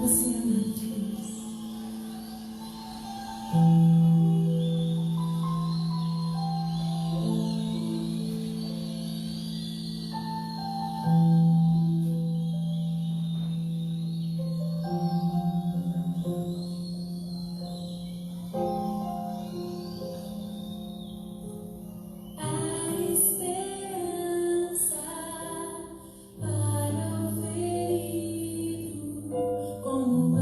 você é maravilhoso. Como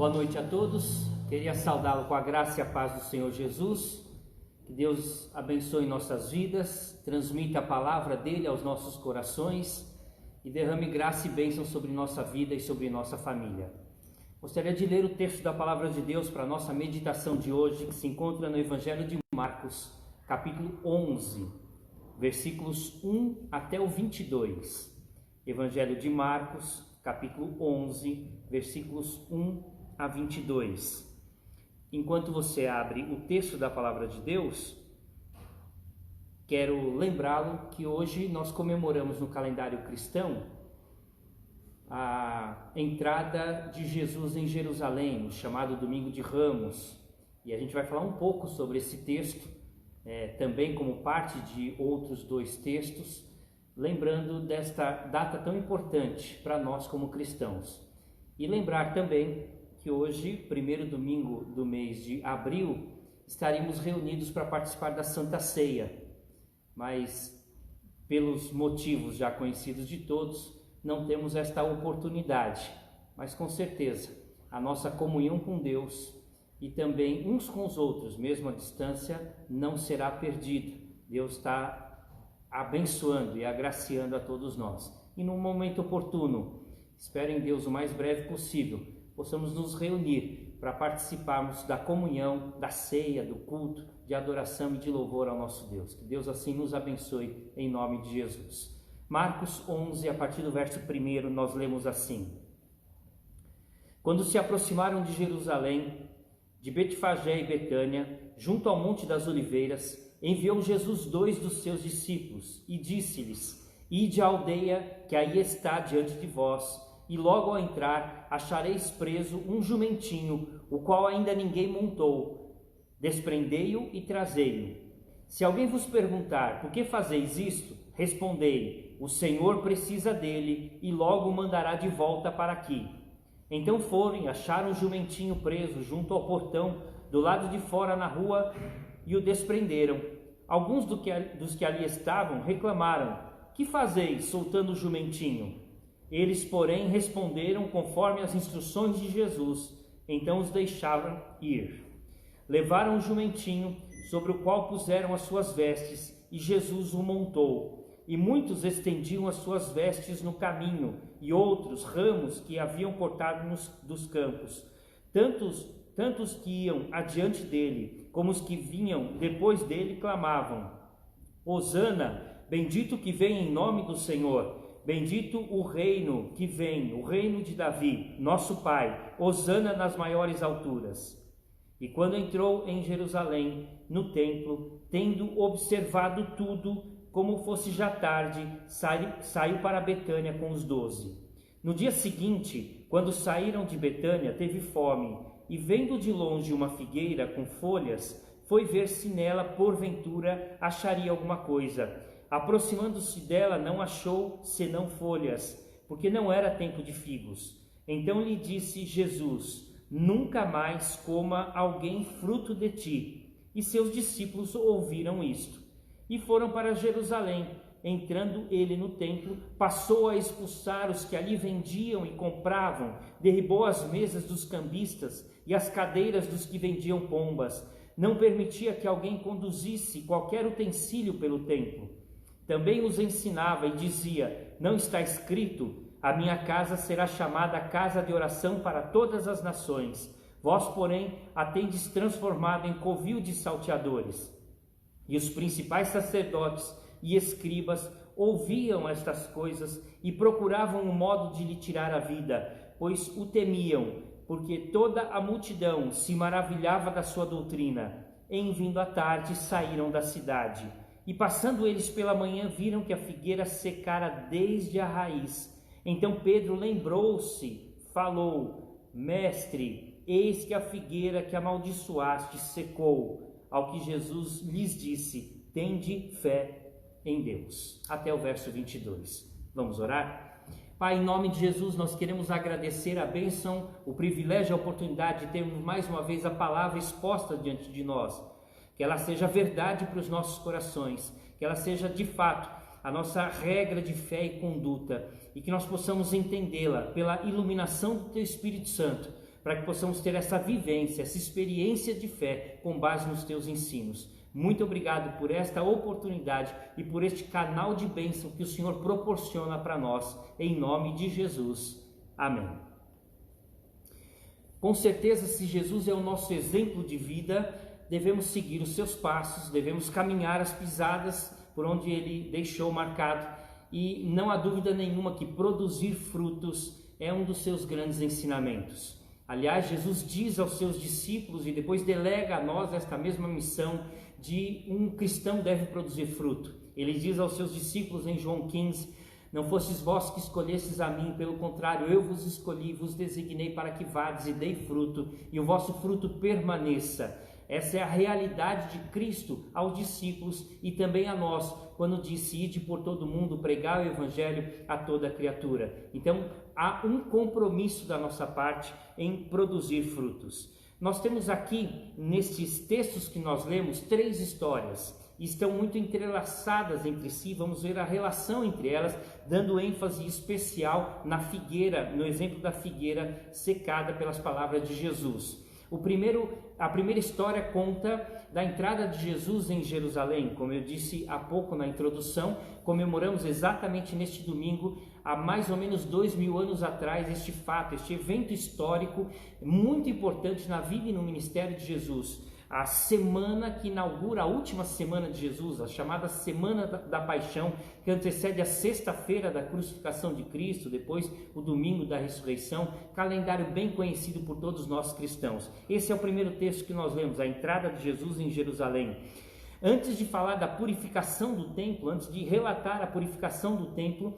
Boa noite a todos. Queria saudá-lo com a graça e a paz do Senhor Jesus. Que Deus abençoe nossas vidas, transmita a palavra dele aos nossos corações e derrame graça e bênção sobre nossa vida e sobre nossa família. Gostaria de ler o texto da palavra de Deus para a nossa meditação de hoje, que se encontra no Evangelho de Marcos, capítulo 11, versículos 1 até o 22. Evangelho de Marcos, capítulo 11, versículos 1 a 22. Enquanto você abre o texto da palavra de Deus, quero lembrá-lo que hoje nós comemoramos no calendário cristão a entrada de Jesus em Jerusalém, o chamado Domingo de Ramos. E a gente vai falar um pouco sobre esse texto, também como parte de outros dois textos, lembrando desta data tão importante para nós como cristãos. E lembrar também que hoje, primeiro domingo do mês de abril, estaremos reunidos para participar da Santa Ceia, mas pelos motivos já conhecidos de todos, não temos esta oportunidade, mas com certeza a nossa comunhão com Deus e também uns com os outros, mesmo à distância, não será perdida. Deus está abençoando e agraciando a todos nós. E num momento oportuno, espero em Deus o mais breve possível, possamos nos reunir para participarmos da comunhão, da ceia, do culto, de adoração e de louvor ao nosso Deus. Que Deus assim nos abençoe em nome de Jesus. Marcos 11, a partir do verso 1, nós lemos assim: Quando se aproximaram de Jerusalém, de Betfagé e Betânia, junto ao Monte das Oliveiras, enviou Jesus 2 dos seus discípulos e disse-lhes: Ide à aldeia que aí está diante de vós, e logo ao entrar achareis preso um jumentinho, o qual ainda ninguém montou. Desprendei-o e trazei-o. Se alguém vos perguntar: por que fazeis isto? Respondei: o Senhor precisa dele e logo o mandará de volta para aqui. Então foram e acharam o jumentinho preso junto ao portão, do lado de fora na rua, e o desprenderam. Alguns dos que ali estavam reclamaram: que fazeis soltando o jumentinho? Eles, porém, responderam conforme as instruções de Jesus. Então os deixaram ir. Levaram o jumentinho, sobre o qual puseram as suas vestes, e Jesus o montou. E muitos estendiam as suas vestes no caminho, e outros ramos que haviam cortado dos campos. Tantos que iam adiante dele, como os que vinham depois dele, clamavam: Hosana, bendito que vem em nome do Senhor. Bendito o reino que vem, o reino de Davi, nosso Pai. Hosana nas maiores alturas. E quando entrou em Jerusalém, no templo, tendo observado tudo, como fosse já tarde, saiu para Betânia com os 12. No dia seguinte, quando saíram de Betânia, teve fome, e vendo de longe uma figueira com folhas, foi ver se nela, porventura, acharia alguma coisa. Aproximando-se dela, não achou senão folhas, porque não era tempo de figos. Então lhe disse Jesus: nunca mais coma alguém fruto de ti. E seus discípulos ouviram isto. E foram para Jerusalém. Entrando ele no templo, passou a expulsar os que ali vendiam e compravam, derribou as mesas dos cambistas e as cadeiras dos que vendiam pombas. Não permitia que alguém conduzisse qualquer utensílio pelo templo. Também os ensinava e dizia: não está escrito, a minha casa será chamada casa de oração para todas as nações. Vós, porém, a tendes transformado em covil de salteadores. E os principais sacerdotes e escribas ouviam estas coisas e procuravam um modo de lhe tirar a vida, pois o temiam, porque toda a multidão se maravilhava da sua doutrina. Em vindo à tarde, saíram da cidade. E passando eles pela manhã, viram que a figueira secara desde a raiz. Então Pedro lembrou-se, falou: Mestre, eis que a figueira que amaldiçoaste secou. Ao que Jesus lhes disse: tende fé em Deus. Até o verso 22. Vamos orar? Pai, em nome de Jesus, nós queremos agradecer a bênção, o privilégio, a oportunidade de termos mais uma vez a palavra exposta diante de nós. Que ela seja verdade para os nossos corações, que ela seja de fato a nossa regra de fé e conduta, e que nós possamos entendê-la pela iluminação do Teu Espírito Santo, para que possamos ter essa vivência, essa experiência de fé com base nos teus ensinos. Muito obrigado por esta oportunidade e por este canal de bênção que o Senhor proporciona para nós, em nome de Jesus. Amém. Com certeza, se Jesus é o nosso exemplo de vida, devemos seguir os seus passos, devemos caminhar as pisadas por onde ele deixou marcado, e não há dúvida nenhuma que produzir frutos é um dos seus grandes ensinamentos. Aliás, Jesus diz aos seus discípulos e depois delega a nós esta mesma missão de um cristão deve produzir fruto. Ele diz aos seus discípulos em João 15: não fostes vós que escolhestes a mim, pelo contrário, eu vos escolhi, vos designei para que vades e dei fruto, e o vosso fruto permaneça. Essa é a realidade de Cristo aos discípulos e também a nós, quando disse: ide por todo mundo, pregar o evangelho a toda criatura. Então, há um compromisso da nossa parte em produzir frutos. Nós temos aqui, nestes textos que nós lemos, 3 histórias. Estão muito entrelaçadas entre si, vamos ver a relação entre elas, dando ênfase especial na figueira, no exemplo da figueira secada pelas palavras de Jesus. A primeira história conta da entrada de Jesus em Jerusalém. Como eu disse há pouco na introdução, comemoramos exatamente neste domingo, há mais ou menos 2000 anos atrás, este fato, este evento histórico muito importante na vida e no ministério de Jesus. A semana que inaugura a última semana de Jesus, a chamada Semana da Paixão, que antecede a sexta-feira da crucificação de Cristo, depois o domingo da ressurreição, calendário bem conhecido por todos nós cristãos. Esse é o primeiro texto que nós lemos, a entrada de Jesus em Jerusalém. Antes de falar da purificação do templo, antes de relatar a purificação do templo,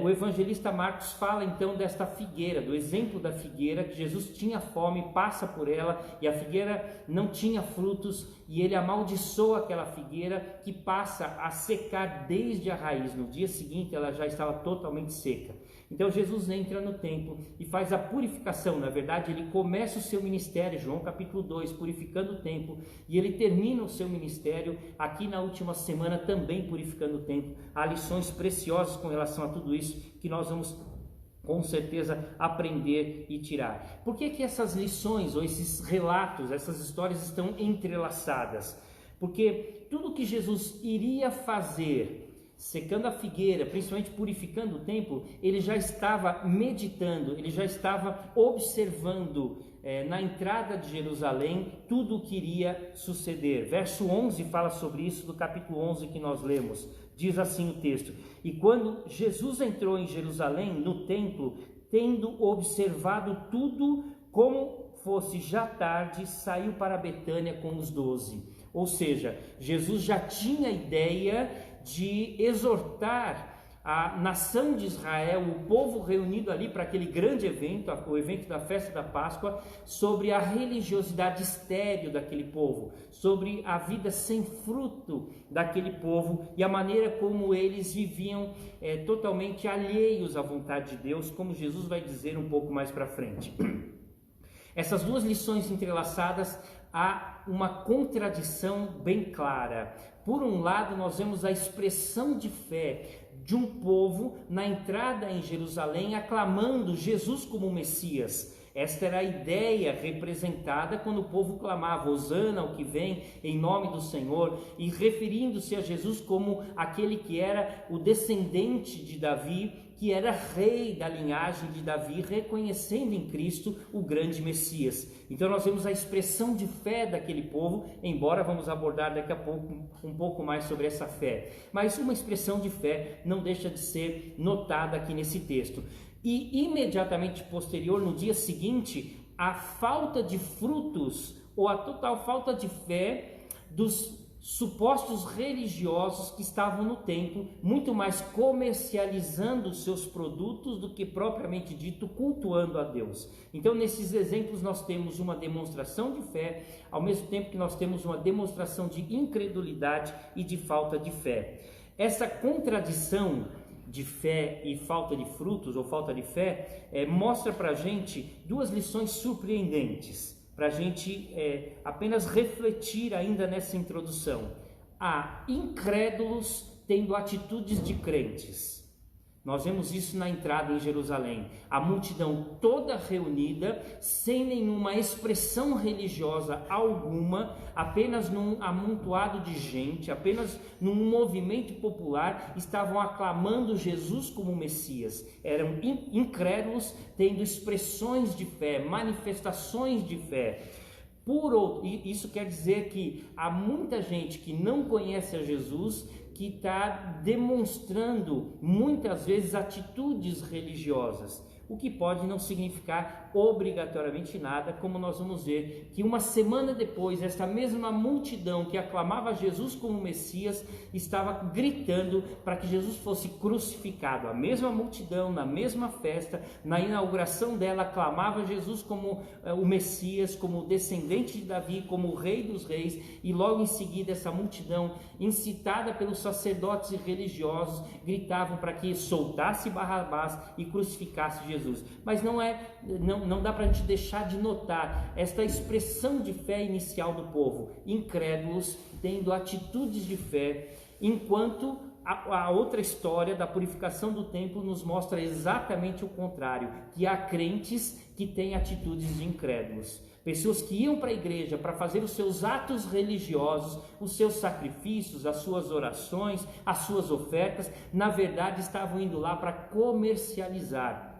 o evangelista Marcos fala então desta figueira, do exemplo da figueira, que Jesus tinha fome, passa por ela e a figueira não tinha frutos e ele amaldiçoa aquela figueira que passa a secar desde a raiz. No dia seguinte ela já estava totalmente seca. Então Jesus entra no templo e faz a purificação. Na verdade, ele começa o seu ministério, João capítulo 2, purificando o templo, e ele termina o seu ministério aqui na última semana também purificando o templo. Há lições preciosas com relação a tudo isso que nós vamos com certeza aprender e tirar. Por que essas lições ou esses relatos, essas histórias estão entrelaçadas? Porque tudo que Jesus iria fazer secando a figueira, principalmente purificando o templo, ele já estava meditando, ele já estava observando na entrada de Jerusalém tudo o que iria suceder. Verso 11 fala sobre isso, do capítulo 11 que nós lemos. Diz assim o texto: e quando Jesus entrou em Jerusalém, no templo, tendo observado tudo, como fosse já tarde, saiu para Betânia com os 12. Ou seja, Jesus já tinha ideia de exortar a nação de Israel, o povo reunido ali para aquele grande evento, o evento da festa da Páscoa, sobre a religiosidade estéril daquele povo, sobre a vida sem fruto daquele povo e a maneira como eles viviam totalmente alheios à vontade de Deus, como Jesus vai dizer um pouco mais para frente. Essas duas lições entrelaçadas, há uma contradição bem clara. Por um lado, nós vemos a expressão de fé de um povo na entrada em Jerusalém, aclamando Jesus como Messias. Esta era a ideia representada quando o povo clamava: Hosana, o que vem em nome do Senhor, e referindo-se a Jesus como aquele que era o descendente de Davi, que era rei da linhagem de Davi, reconhecendo em Cristo o grande Messias. Então nós vemos a expressão de fé daquele povo, embora vamos abordar daqui a pouco um pouco mais sobre essa fé. Mas uma expressão de fé não deixa de ser notada aqui nesse texto. E imediatamente posterior, no dia seguinte, a falta de frutos ou a total falta de fé dos supostos religiosos que estavam no templo, muito mais comercializando os seus produtos do que propriamente dito cultuando a Deus. Então, nesses exemplos nós temos uma demonstração de fé, ao mesmo tempo que nós temos uma demonstração de incredulidade e de falta de fé. Essa contradição de fé e falta de frutos ou falta de fé mostra para a gente duas lições surpreendentes, para a gente apenas refletir ainda nessa introdução. Há incrédulos tendo atitudes de crentes. Nós vemos isso na entrada em Jerusalém, a multidão toda reunida, sem nenhuma expressão religiosa alguma, apenas num amontoado de gente, apenas num movimento popular, estavam aclamando Jesus como Messias. Eram incrédulos, tendo expressões de fé, manifestações de fé. Isso quer dizer que há muita gente que não conhece a Jesus, que está demonstrando muitas vezes atitudes religiosas, o que pode não significar obrigatoriamente nada, como nós vamos ver que uma semana depois, esta mesma multidão que aclamava Jesus como Messias, estava gritando para que Jesus fosse crucificado. A mesma multidão, na mesma festa, na inauguração dela, aclamava Jesus como o Messias, como o descendente de Davi, como o Rei dos Reis, e logo em seguida essa multidão, incitada pelos sacerdotes e religiosos, gritavam para que soltasse Barrabás e crucificasse Jesus. Mas não dá para a gente deixar de notar esta expressão de fé inicial do povo, incrédulos tendo atitudes de fé, enquanto a outra história da purificação do templo nos mostra exatamente o contrário, que há crentes que têm atitudes de incrédulos. Pessoas que iam para a igreja para fazer os seus atos religiosos, os seus sacrifícios, as suas orações, as suas ofertas, na verdade estavam indo lá para comercializar,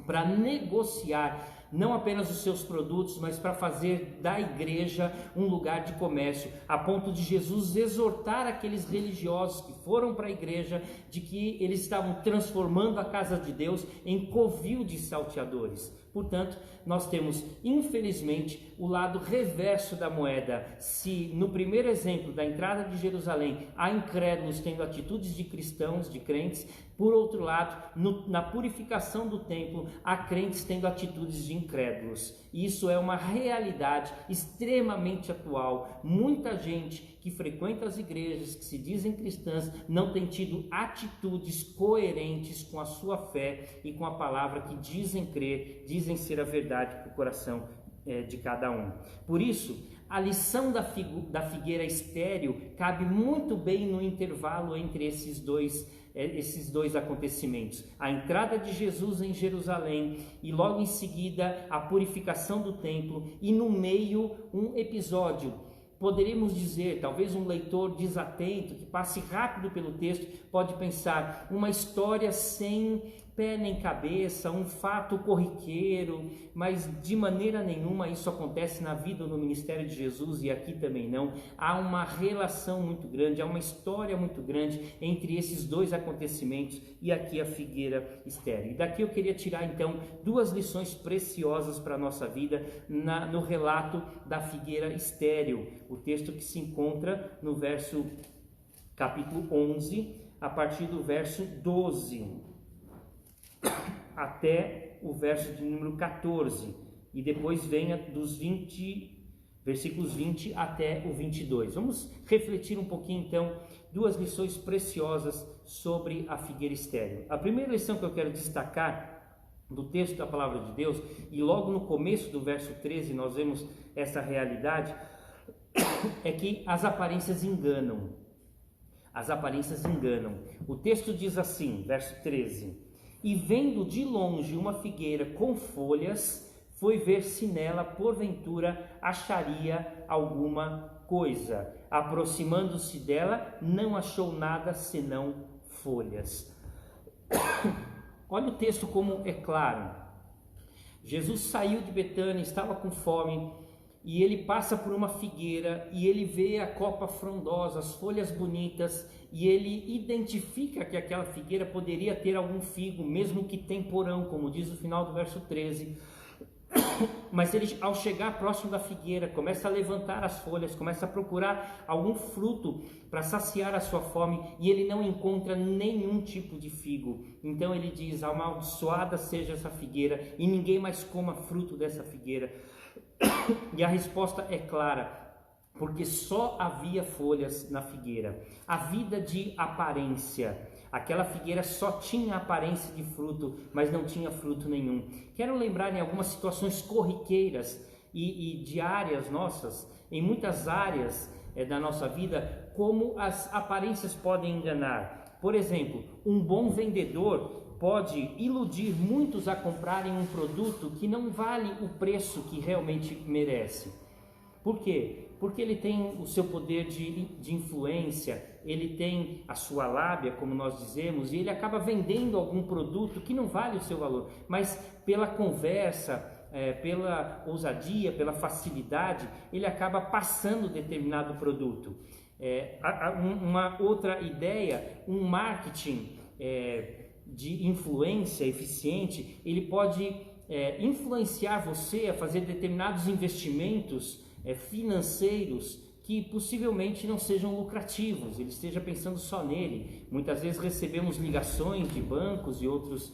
para negociar não apenas os seus produtos, mas para fazer da igreja um lugar de comércio, a ponto de Jesus exortar aqueles religiosos que foram para a igreja de que eles estavam transformando a casa de Deus em covil de salteadores. Portanto, nós temos, infelizmente, o lado reverso da moeda. Se no primeiro exemplo da entrada de Jerusalém há incrédulos tendo atitudes de cristãos, de crentes, por outro lado, na purificação do templo, há crentes tendo atitudes de incrédulos. Isso é uma realidade extremamente atual. Muita gente que frequenta as igrejas, que se dizem cristãs, não tem tido atitudes coerentes com a sua fé e com a palavra que dizem crer, dizem ser a verdade para o coração de cada um. Por isso, a lição da figueira estéril cabe muito bem no intervalo entre esses dois acontecimentos, a entrada de Jesus em Jerusalém e logo em seguida a purificação do templo, e no meio um episódio, poderíamos dizer, talvez um leitor desatento que passe rápido pelo texto pode pensar, uma história sem pé nem cabeça, um fato corriqueiro, mas de maneira nenhuma isso acontece na vida ou no ministério de Jesus, e aqui também não. Há uma relação muito grande, há uma história muito grande entre esses dois acontecimentos e aqui a figueira estéril. E daqui eu queria tirar então duas lições preciosas para a nossa vida no relato da figueira estéril, o texto que se encontra no capítulo 11, a partir do verso 12. Até o verso de número 14, e depois venha dos versículos 20 até o 22. Vamos refletir um pouquinho então, duas lições preciosas sobre a figueira estéril. A primeira lição que eu quero destacar do texto da palavra de Deus, e logo no começo do verso 13 nós vemos essa realidade, é que as aparências enganam. As aparências enganam. O texto diz assim, verso 13: E vendo de longe uma figueira com folhas, foi ver se nela, porventura, acharia alguma coisa. Aproximando-se dela, não achou nada senão folhas. Olha o texto como é claro. Jesus saiu de Betânia, estava com fome, e ele passa por uma figueira, e ele vê a copa frondosa, as folhas bonitas, e ele identifica que aquela figueira poderia ter algum figo, mesmo que temporão, como diz o final do verso 13. Mas ele, ao chegar próximo da figueira, começa a levantar as folhas, começa a procurar algum fruto para saciar a sua fome, e ele não encontra nenhum tipo de figo. Então ele diz: amaldiçoada seja essa figueira, e ninguém mais coma fruto dessa figueira. E a resposta é clara, porque só havia folhas na figueira. A vida de aparência. Aquela figueira só tinha aparência de fruto, mas não tinha fruto nenhum. Quero lembrar em algumas situações corriqueiras e diárias nossas, em muitas áreas da nossa vida, como as aparências podem enganar. Por exemplo, um bom vendedor pode iludir muitos a comprarem um produto que não vale o preço que realmente merece. Por quê? Porque ele tem o seu poder de influência, ele tem a sua lábia, como nós dizemos, e ele acaba vendendo algum produto que não vale o seu valor, mas pela conversa, pela ousadia, pela facilidade, ele acaba passando determinado produto. Uma outra ideia, um marketing de influência eficiente, ele pode influenciar você a fazer determinados investimentos financeiros que possivelmente não sejam lucrativos, ele esteja pensando só nele. Muitas vezes recebemos ligações de bancos e outros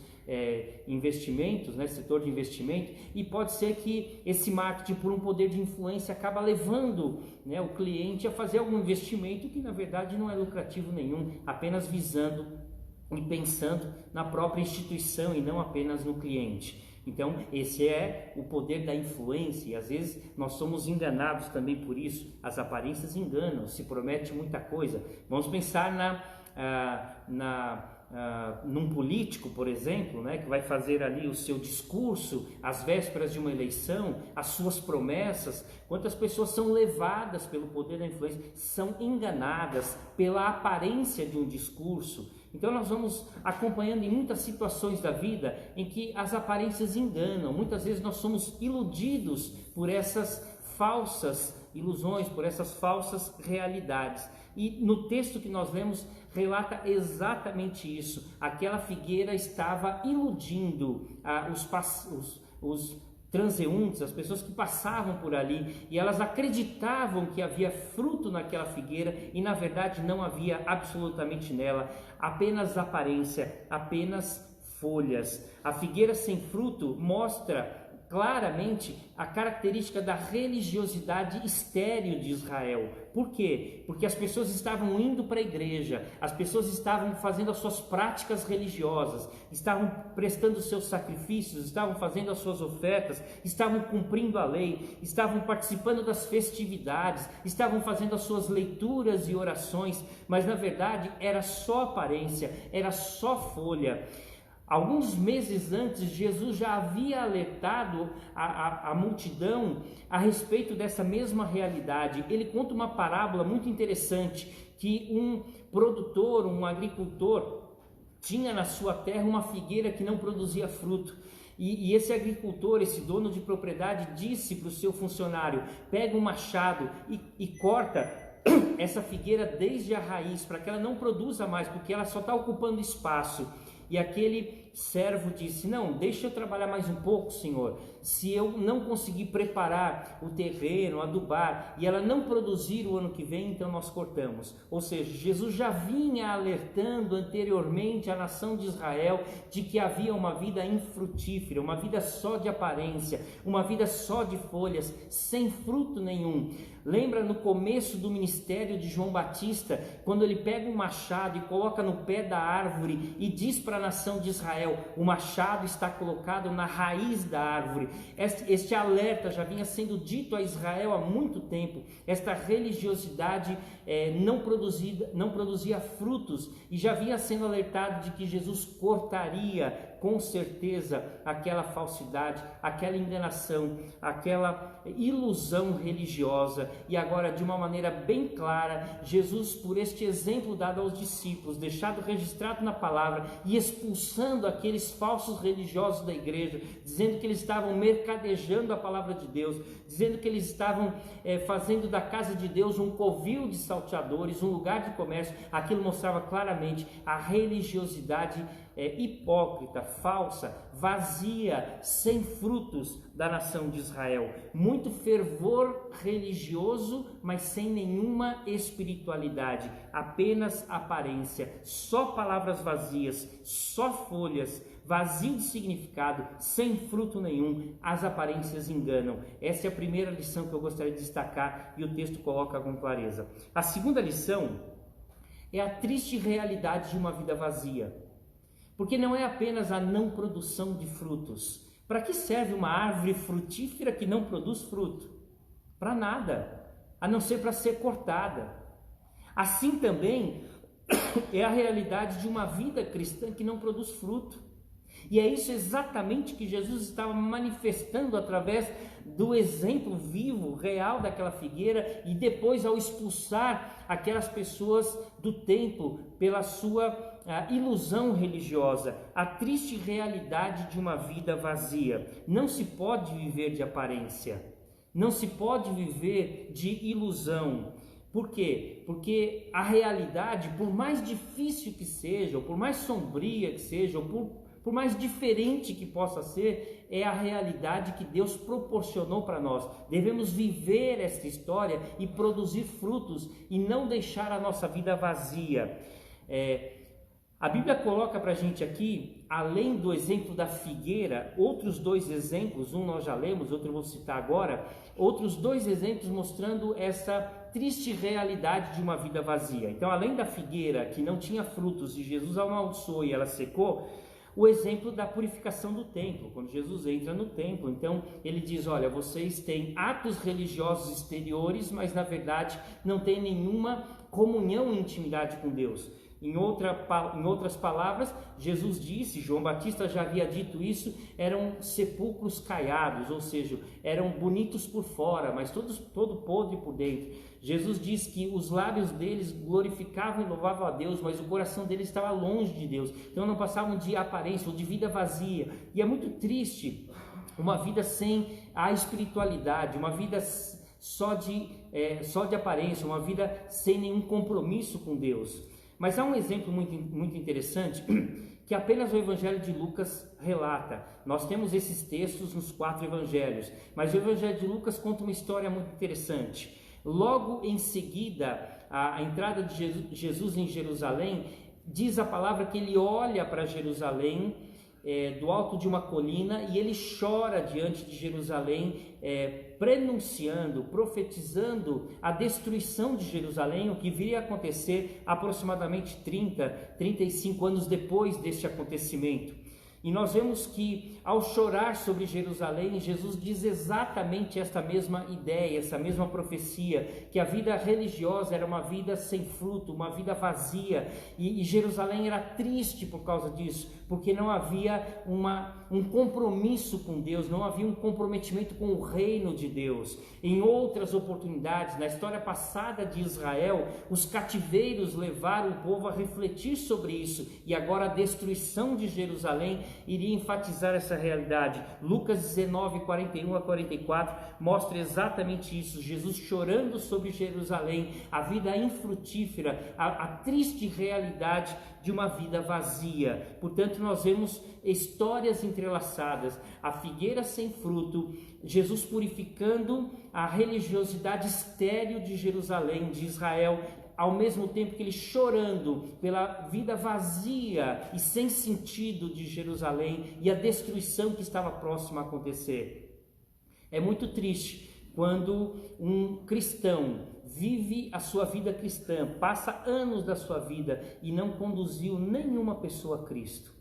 investimentos, setor de investimento, e pode ser que esse marketing, por um poder de influência, acaba levando o cliente a fazer algum investimento que na verdade não é lucrativo nenhum, apenas visando e pensando na própria instituição e não apenas no cliente. Então, esse é o poder da influência, e às vezes nós somos enganados também por isso. As aparências enganam, se promete muita coisa. Vamos pensar num político, por exemplo, que vai fazer ali o seu discurso às vésperas de uma eleição, as suas promessas. Quantas pessoas são levadas pelo poder da influência, são enganadas pela aparência de um discurso. Então nós vamos acompanhando em muitas situações da vida em que as aparências enganam. Muitas vezes nós somos iludidos por essas falsas ilusões, por essas falsas realidades. E no texto que nós lemos relata exatamente isso. Aquela figueira estava iludindo os transeuntes, as pessoas que passavam por ali, e elas acreditavam que havia fruto naquela figueira e na verdade não havia absolutamente nela, apenas aparência, apenas folhas. A figueira sem fruto mostra claramente a característica da religiosidade estéril de Israel. Por quê? Porque as pessoas estavam indo para a igreja, as pessoas estavam fazendo as suas práticas religiosas, estavam prestando os seus sacrifícios, estavam fazendo as suas ofertas, estavam cumprindo a lei, estavam participando das festividades, estavam fazendo as suas leituras e orações, mas na verdade era só aparência, era só folha. Alguns meses antes, Jesus já havia alertado a multidão a respeito dessa mesma realidade. Ele conta uma parábola muito interessante, que um produtor, um agricultor, tinha na sua terra uma figueira que não produzia fruto. E esse agricultor, esse dono de propriedade, disse para o seu funcionário: pega um machado e corta essa figueira desde a raiz, para que ela não produza mais, porque ela só está ocupando espaço. E aquele servo disse: não, deixa eu trabalhar mais um pouco, senhor. Se eu não conseguir preparar o terreno, adubar, e ela não produzir o ano que vem, então nós cortamos. Ou seja, Jesus já vinha alertando anteriormente a nação de Israel de que havia uma vida infrutífera, uma vida só de aparência, uma vida só de folhas, sem fruto nenhum. Lembra no começo do ministério de João Batista, quando ele pega um machado e coloca no pé da árvore e diz para a nação de Israel: o machado está colocado na raiz da árvore. Este alerta já vinha sendo dito a Israel há muito tempo. Esta religiosidade não produzia frutos, e já vinha sendo alertado de que Jesus cortaria com certeza aquela falsidade, aquela enganação, aquela ilusão religiosa. E agora, de uma maneira bem clara, Jesus, por este exemplo dado aos discípulos, deixado registrado na palavra, e expulsando aqueles falsos religiosos da igreja, dizendo que eles estavam mercadejando a palavra de Deus, dizendo que eles estavam fazendo da casa de Deus um covil de salteadores, um lugar de comércio. Aquilo mostrava claramente a religiosidade hipócrita, falsa, vazia, sem frutos da nação de Israel. Muito fervor religioso, mas sem nenhuma espiritualidade, apenas aparência, só palavras vazias, só folhas, vazio de significado, sem fruto nenhum. As aparências enganam. Essa é a primeira lição que eu gostaria de destacar, e o texto coloca com clareza. A segunda lição é a triste realidade de uma vida vazia. Porque não é apenas a não produção de frutos. Para que serve uma árvore frutífera que não produz fruto? Para nada, a não ser para ser cortada. Assim também é a realidade de uma vida cristã que não produz fruto. E é isso exatamente que Jesus estava manifestando através do exemplo vivo, real daquela figueira, e depois ao expulsar aquelas pessoas do templo pela sua ilusão religiosa, a triste realidade de uma vida vazia. Não se pode viver de aparência, não se pode viver de ilusão. Por quê? Porque a realidade, por mais difícil que seja, ou por mais sombria que seja, ou por mais diferente que possa ser, é a realidade que Deus proporcionou para nós. Devemos viver esta história e produzir frutos e não deixar a nossa vida vazia. A Bíblia coloca para a gente aqui, além do exemplo da figueira, outros dois exemplos, um nós já lemos, outro eu vou citar agora, outros dois exemplos mostrando essa triste realidade de uma vida vazia. Então, além da figueira que não tinha frutos e Jesus amaldiçoou e ela secou, o exemplo da purificação do templo, quando Jesus entra no templo. Então ele diz, olha, vocês têm atos religiosos exteriores, mas na verdade não tem nenhuma comunhão e intimidade com Deus. Em outras palavras, Jesus disse, João Batista já havia dito isso, eram sepulcros caiados, ou seja, eram bonitos por fora, mas todo podre por dentro. Jesus diz que os lábios deles glorificavam e louvavam a Deus, mas o coração deles estava longe de Deus. Então não passavam de aparência ou de vida vazia. E é muito triste uma vida sem a espiritualidade, uma vida só de aparência, uma vida sem nenhum compromisso com Deus. Mas há um exemplo muito interessante que apenas o Evangelho de Lucas relata. Nós temos esses textos nos 4 evangelhos, mas o Evangelho de Lucas conta uma história muito interessante. Logo em seguida, a entrada de Jesus em Jerusalém, diz a palavra que ele olha para Jerusalém do alto de uma colina e ele chora diante de Jerusalém, prenunciando, profetizando a destruição de Jerusalém, o que viria a acontecer aproximadamente 35 anos depois deste acontecimento. E nós vemos que ao chorar sobre Jerusalém, Jesus diz exatamente esta mesma ideia, essa mesma profecia, que a vida religiosa era uma vida sem fruto, uma vida vazia, e Jerusalém era triste por causa disso, porque não havia um compromisso com Deus, não havia um comprometimento com o reino de Deus. Em outras oportunidades, na história passada de Israel, os cativeiros levaram o povo a refletir sobre isso, e agora a destruição de Jerusalém iria enfatizar essa realidade. Lucas 19, 41 a 44 mostra exatamente isso, Jesus chorando sobre Jerusalém, a vida infrutífera, a triste realidade de uma vida vazia. Portanto, nós vemos histórias entrelaçadas, a figueira sem fruto, Jesus purificando a religiosidade estéril de Jerusalém, de Israel, ao mesmo tempo que ele chorando pela vida vazia e sem sentido de Jerusalém e a destruição que estava próxima a acontecer. É muito triste quando um cristão vive a sua vida cristã, passa anos da sua vida e não conduziu nenhuma pessoa a Cristo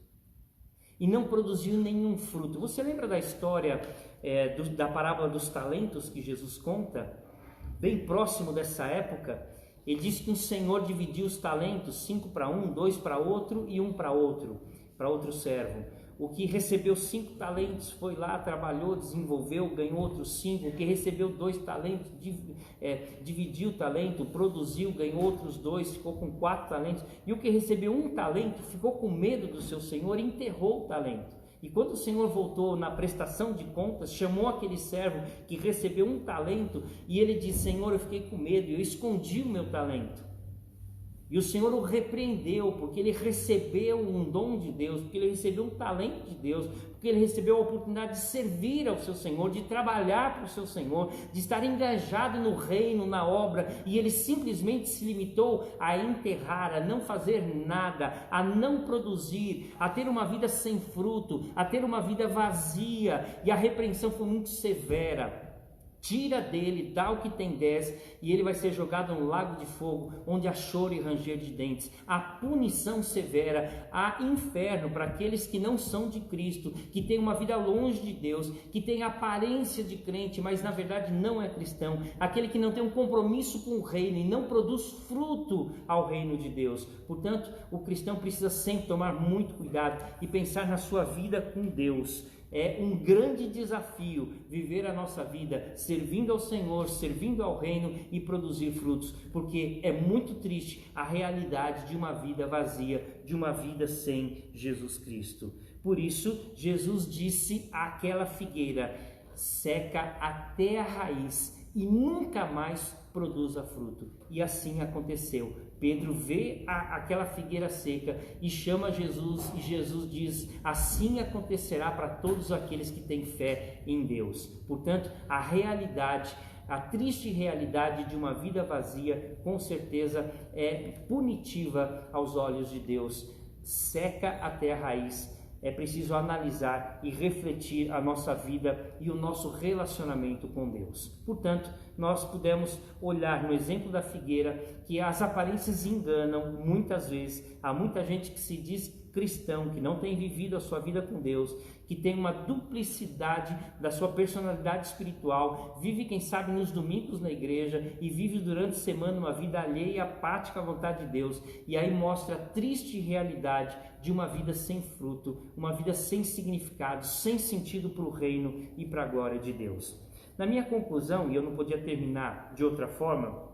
e não produziu nenhum fruto. Você lembra da história da parábola dos talentos que Jesus conta? Bem próximo dessa época, ele diz que um senhor dividiu os talentos, 5 para um, 2 para outro e 1 para outro servo. O que recebeu 5 talentos foi lá, trabalhou, desenvolveu, ganhou outros 5. O que recebeu 2 talentos, dividiu o talento, produziu, ganhou outros 2, ficou com 4 talentos. E o que recebeu 1 talento ficou com medo do seu senhor e enterrou o talento. E quando o Senhor voltou na prestação de contas, chamou aquele servo que recebeu 1 talento e ele disse: Senhor, eu fiquei com medo, eu escondi o meu talento. E o Senhor o repreendeu, porque ele recebeu um dom de Deus, porque ele recebeu um talento de Deus, porque ele recebeu a oportunidade de servir ao seu Senhor, de trabalhar para o seu Senhor, de estar engajado no reino, na obra, e ele simplesmente se limitou a enterrar, a não fazer nada, a não produzir, a ter uma vida sem fruto, a ter uma vida vazia, e a repreensão foi muito severa. Tira dele, dá o que tem 10, e ele vai ser jogado no lago de fogo, onde há choro e ranger de dentes. Há punição severa, há inferno para aqueles que não são de Cristo, que têm uma vida longe de Deus, que têm aparência de crente, mas na verdade não é cristão. Aquele que não tem um compromisso com o reino e não produz fruto ao reino de Deus. Portanto, o cristão precisa sempre tomar muito cuidado e pensar na sua vida com Deus. É um grande desafio viver a nossa vida servindo ao Senhor, servindo ao reino e produzir frutos, porque é muito triste a realidade de uma vida vazia, de uma vida sem Jesus Cristo. Por isso, Jesus disse àquela figueira: seca até a raiz e nunca mais produza fruto. E assim aconteceu. Pedro vê aquela figueira seca e chama Jesus, e Jesus diz: assim acontecerá para todos aqueles que têm fé em Deus. Portanto, a realidade, a triste realidade de uma vida vazia, com certeza é punitiva aos olhos de Deus. Seca até a raiz. É preciso analisar e refletir a nossa vida e o nosso relacionamento com Deus. Portanto, nós podemos olhar no exemplo da figueira que as aparências enganam muitas vezes. Há muita gente que se diz cristão, que não tem vivido a sua vida com Deus, que tem uma duplicidade da sua personalidade espiritual, vive, quem sabe, nos domingos na igreja e vive durante a semana uma vida alheia e apática à vontade de Deus, e aí mostra a triste realidade de uma vida sem fruto, uma vida sem significado, sem sentido para o reino e para a glória de Deus. Na minha conclusão, e eu não podia terminar de outra forma,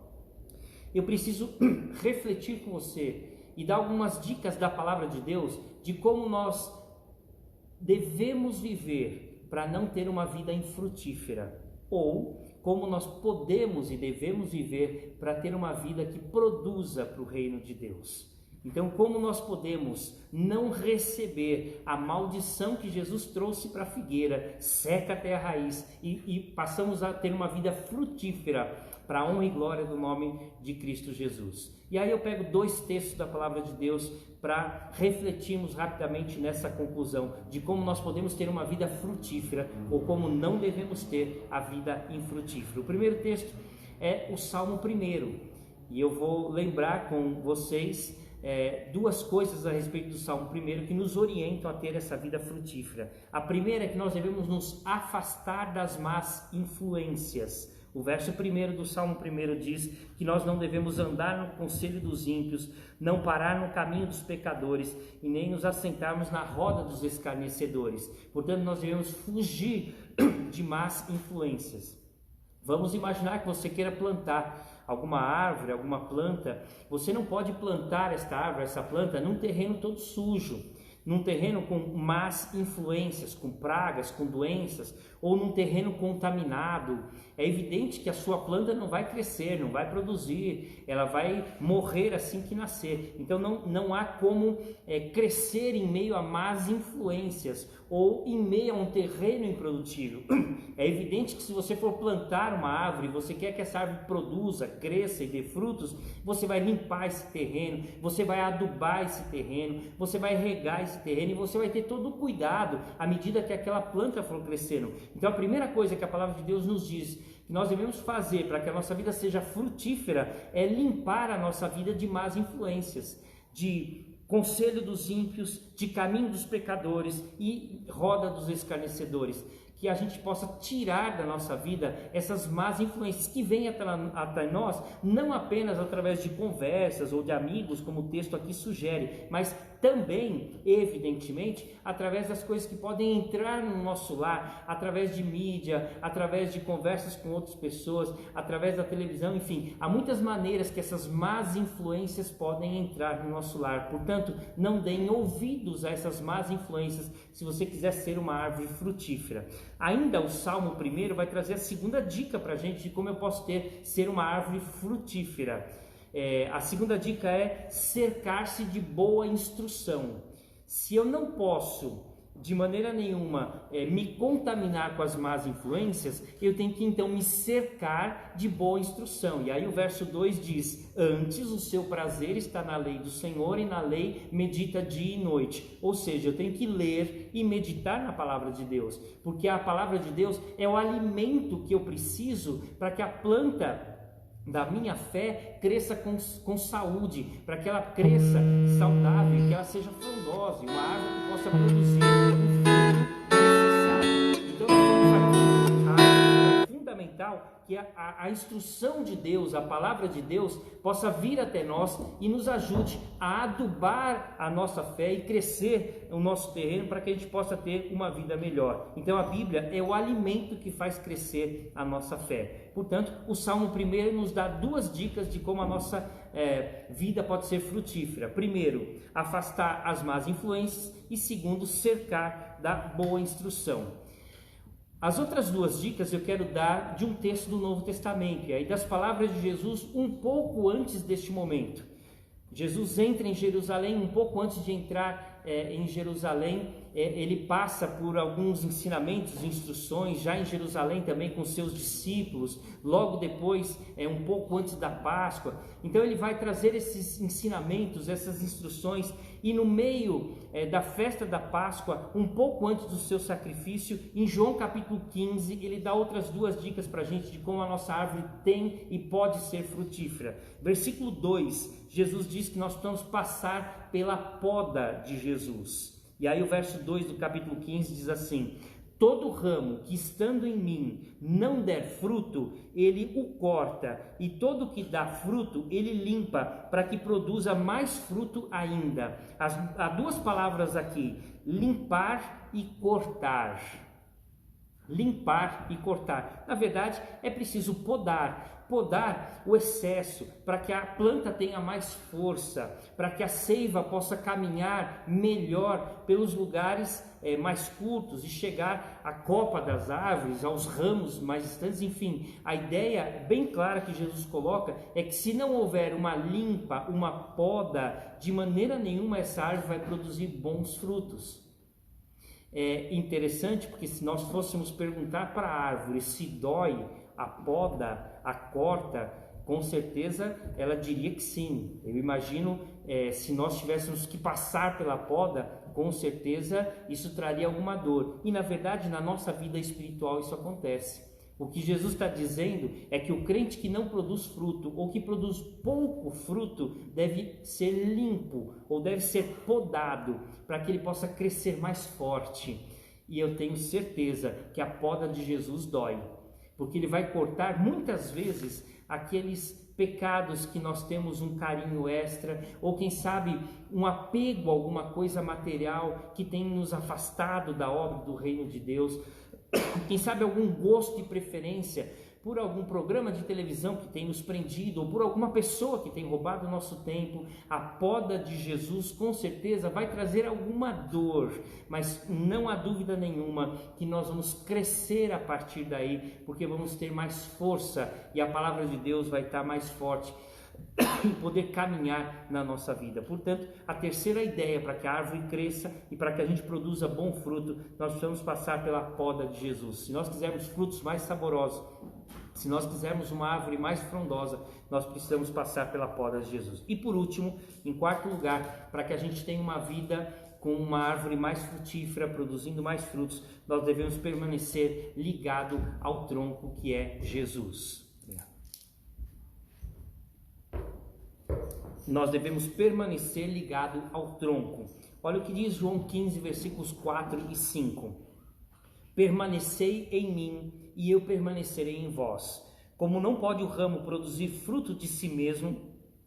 eu preciso refletir com você e dar algumas dicas da palavra de Deus de como nós devemos viver para não ter uma vida infrutífera, ou como nós podemos e devemos viver para ter uma vida que produza para o reino de Deus. Então, como nós podemos não receber a maldição que Jesus trouxe para a figueira, seca até a raiz, e passamos a ter uma vida frutífera para a honra e glória do nome de Cristo Jesus. E aí eu pego 2 textos da palavra de Deus para refletirmos rapidamente nessa conclusão de como nós podemos ter uma vida frutífera ou como não devemos ter a vida infrutífera. O primeiro texto é o Salmo 1, e eu vou lembrar com vocês 2 coisas a respeito do Salmo 1 que nos orientam a ter essa vida frutífera. A primeira é que nós devemos nos afastar das más influências. O verso 1 do Salmo 1 diz que nós não devemos andar no conselho dos ímpios, não parar no caminho dos pecadores e nem nos assentarmos na roda dos escarnecedores. Portanto, nós devemos fugir de más influências. Vamos imaginar que você queira plantar alguma árvore, alguma planta. Você não pode plantar esta árvore, essa planta, num terreno todo sujo, num terreno com más influências, com pragas, com doenças, ou num terreno contaminado. É evidente que a sua planta não vai crescer, não vai produzir, ela vai morrer assim que nascer. Então não há como crescer em meio a más influências ou em meio a um terreno improdutível. É evidente que se você for plantar uma árvore, você quer que essa árvore produza, cresça e dê frutos, você vai limpar esse terreno, você vai adubar esse terreno, você vai regar esse terreno e você vai ter todo o cuidado à medida que aquela planta for crescendo. Então a primeira coisa que a palavra de Deus nos diz que nós devemos fazer para que a nossa vida seja frutífera é limpar a nossa vida de más influências, de conselho dos ímpios, de caminho dos pecadores e roda dos escarnecedores. Que a gente possa tirar da nossa vida essas más influências que vêm até nós, não apenas através de conversas ou de amigos, como o texto aqui sugere, mas também, evidentemente, através das coisas que podem entrar no nosso lar, através de mídia, através de conversas com outras pessoas, através da televisão, enfim, há muitas maneiras que essas más influências podem entrar no nosso lar. Portanto, não deem ouvidos a essas más influências se você quiser ser uma árvore frutífera. Ainda o Salmo 1 vai trazer a segunda dica para a gente de como eu posso ser uma árvore frutífera. A segunda dica é cercar-se de boa instrução. Se eu não posso de maneira nenhuma me contaminar com as más influências, eu tenho que então me cercar de boa instrução. E aí o verso 2 diz: antes o seu prazer está na lei do Senhor, e na lei medita dia e noite. Ou seja, eu tenho que ler e meditar na palavra de Deus, porque a palavra de Deus é o alimento que eu preciso para que a planta da minha fé cresça com saúde, para que ela cresça saudável, que ela seja frondosa, uma árvore que possa produzir o fruto necessário. Então é fundamental que a instrução de Deus, a palavra de Deus, possa vir até nós e nos ajude a adubar a nossa fé e crescer o nosso terreno para que a gente possa ter uma vida melhor. Então a Bíblia é o alimento que faz crescer a nossa fé. Portanto, o Salmo 1 nos dá 2 dicas de como a nossa vida pode ser frutífera. Primeiro, afastar as más influências, e segundo, cercar da boa instrução. As outras 2 dicas eu quero dar de um texto do Novo Testamento, e aí das palavras de Jesus um pouco antes deste momento. Jesus entra em Jerusalém, um pouco antes de entrar em Jerusalém, ele passa por alguns ensinamentos, instruções, já em Jerusalém também com seus discípulos, logo depois, um pouco antes da Páscoa. Então ele vai trazer esses ensinamentos, essas instruções, e no meio da festa da Páscoa, um pouco antes do seu sacrifício, em João capítulo 15, ele dá outras 2 dicas para a gente de como a nossa árvore tem e pode ser frutífera. Versículo 2, Jesus diz que nós precisamos passar pela poda de Jesus. E aí o verso 2 do capítulo 15 diz assim: todo ramo que estando em mim não der fruto, ele o corta, e todo que dá fruto, ele limpa, para que produza mais fruto ainda. Há 2 palavras aqui: limpar e cortar. Limpar e cortar. Na verdade, é preciso podar o excesso, para que a planta tenha mais força, para que a seiva possa caminhar melhor pelos lugares mais curtos e chegar à copa das árvores, aos ramos mais distantes. Enfim, a ideia bem clara que Jesus coloca é que se não houver uma limpa, uma poda, de maneira nenhuma essa árvore vai produzir bons frutos. É interessante porque se nós fôssemos perguntar para a árvore se dói a poda, a corta, com certeza ela diria que sim. Eu imagino, se nós tivéssemos que passar pela poda, com certeza isso traria alguma dor. E na verdade na nossa vida espiritual isso acontece. O que Jesus está dizendo é que o crente que não produz fruto, ou que produz pouco fruto, deve ser limpo, ou deve ser podado, para que ele possa crescer mais forte. E eu tenho certeza que a poda de Jesus dói, porque ele vai cortar muitas vezes aqueles pecados que nós temos um carinho extra, ou quem sabe um apego a alguma coisa material que tem nos afastado da obra do reino de Deus. Quem sabe algum gosto e preferência por algum programa de televisão que tem nos prendido, ou por alguma pessoa que tem roubado o nosso tempo. A poda de Jesus com certeza vai trazer alguma dor, mas não há dúvida nenhuma que nós vamos crescer a partir daí, porque vamos ter mais força e a palavra de Deus vai estar mais forte e poder caminhar na nossa vida. Portanto, a terceira ideia para que a árvore cresça e para que a gente produza bom fruto, nós precisamos passar pela poda de Jesus. Se nós quisermos frutos mais saborosos, se nós quisermos uma árvore mais frondosa, nós precisamos passar pela poda de Jesus. E por último, em quarto lugar, para que a gente tenha uma vida com uma árvore mais frutífera, produzindo mais frutos, nós devemos permanecer ligado ao tronco que é Jesus. Nós devemos permanecer ligado ao tronco. Olha o que diz João 15, versículos 4 e 5. Permanecei em mim e eu permanecerei em vós. Como não pode o ramo produzir fruto de si mesmo,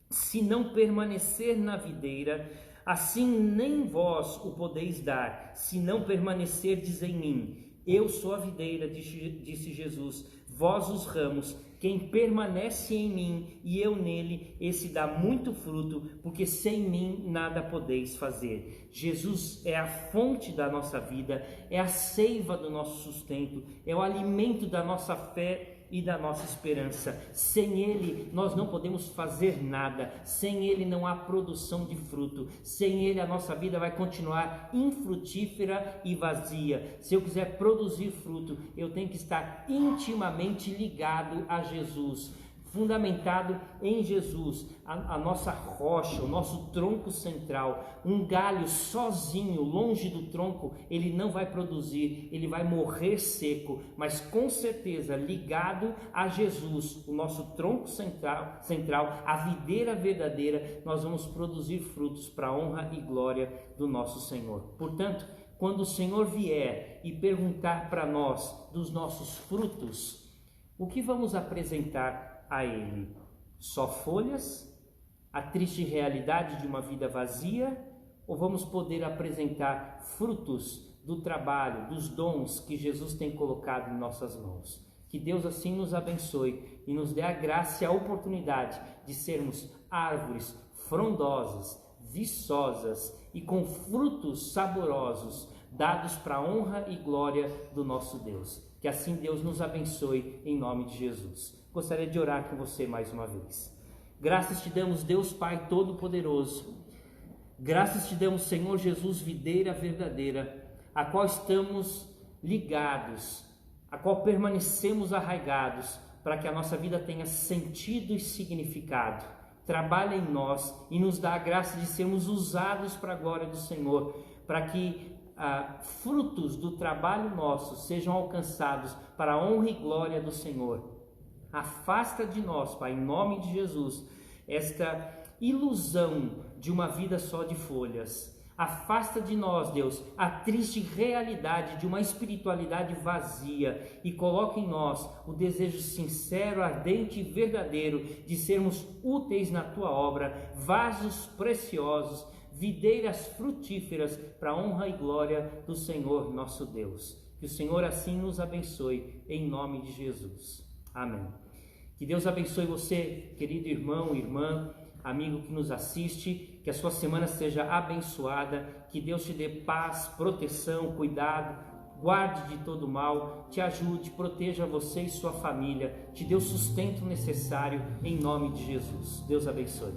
se não permanecer na videira, assim nem vós o podeis dar, se não permanecerdes em mim. Eu sou a videira, disse Jesus, vós os ramos. Quem permanece em mim e eu nele, esse dá muito fruto, porque sem mim nada podeis fazer. Jesus é a fonte da nossa vida, é a seiva do nosso sustento, é o alimento da nossa fé e da nossa esperança. Sem Ele nós não podemos fazer nada, sem Ele não há produção de fruto, sem Ele a nossa vida vai continuar infrutífera e vazia. Se eu quiser produzir fruto, eu tenho que estar intimamente ligado a Jesus, fundamentado em Jesus, a nossa rocha, o nosso tronco central. Um galho sozinho, longe do tronco, ele não vai produzir, ele vai morrer seco, mas com certeza ligado a Jesus, o nosso tronco central, a videira verdadeira, nós vamos produzir frutos para a honra e glória do nosso Senhor. Portanto, quando o Senhor vier e perguntar para nós dos nossos frutos, o que vamos apresentar a Ele? Só folhas? A triste realidade de uma vida vazia? Ou vamos poder apresentar frutos do trabalho, dos dons que Jesus tem colocado em nossas mãos? Que Deus assim nos abençoe e nos dê a graça e a oportunidade de sermos árvores frondosas, viçosas e com frutos saborosos, dados para a honra e glória do nosso Deus. Que assim Deus nos abençoe em nome de Jesus. Gostaria de orar com você mais uma vez. Graças te damos, Deus Pai Todo-Poderoso. Graças te damos, Senhor Jesus, videira verdadeira, a qual estamos ligados, a qual permanecemos arraigados, para que a nossa vida tenha sentido e significado. Trabalha em nós e nos dá a graça de sermos usados para a glória do Senhor, para que frutos do trabalho nosso sejam alcançados para a honra e glória do Senhor. Afasta de nós, Pai, em nome de Jesus, esta ilusão de uma vida só de folhas. Afasta de nós, Deus, a triste realidade de uma espiritualidade vazia e coloca em nós o desejo sincero, ardente e verdadeiro de sermos úteis na Tua obra, vasos preciosos, videiras frutíferas para a honra e glória do Senhor nosso Deus. Que o Senhor assim nos abençoe, em nome de Jesus. Amém. Que Deus abençoe você, querido irmão, irmã, amigo que nos assiste, que a sua semana seja abençoada, que Deus te dê paz, proteção, cuidado, guarde de todo mal, te ajude, proteja você e sua família, te dê o sustento necessário em nome de Jesus. Deus abençoe.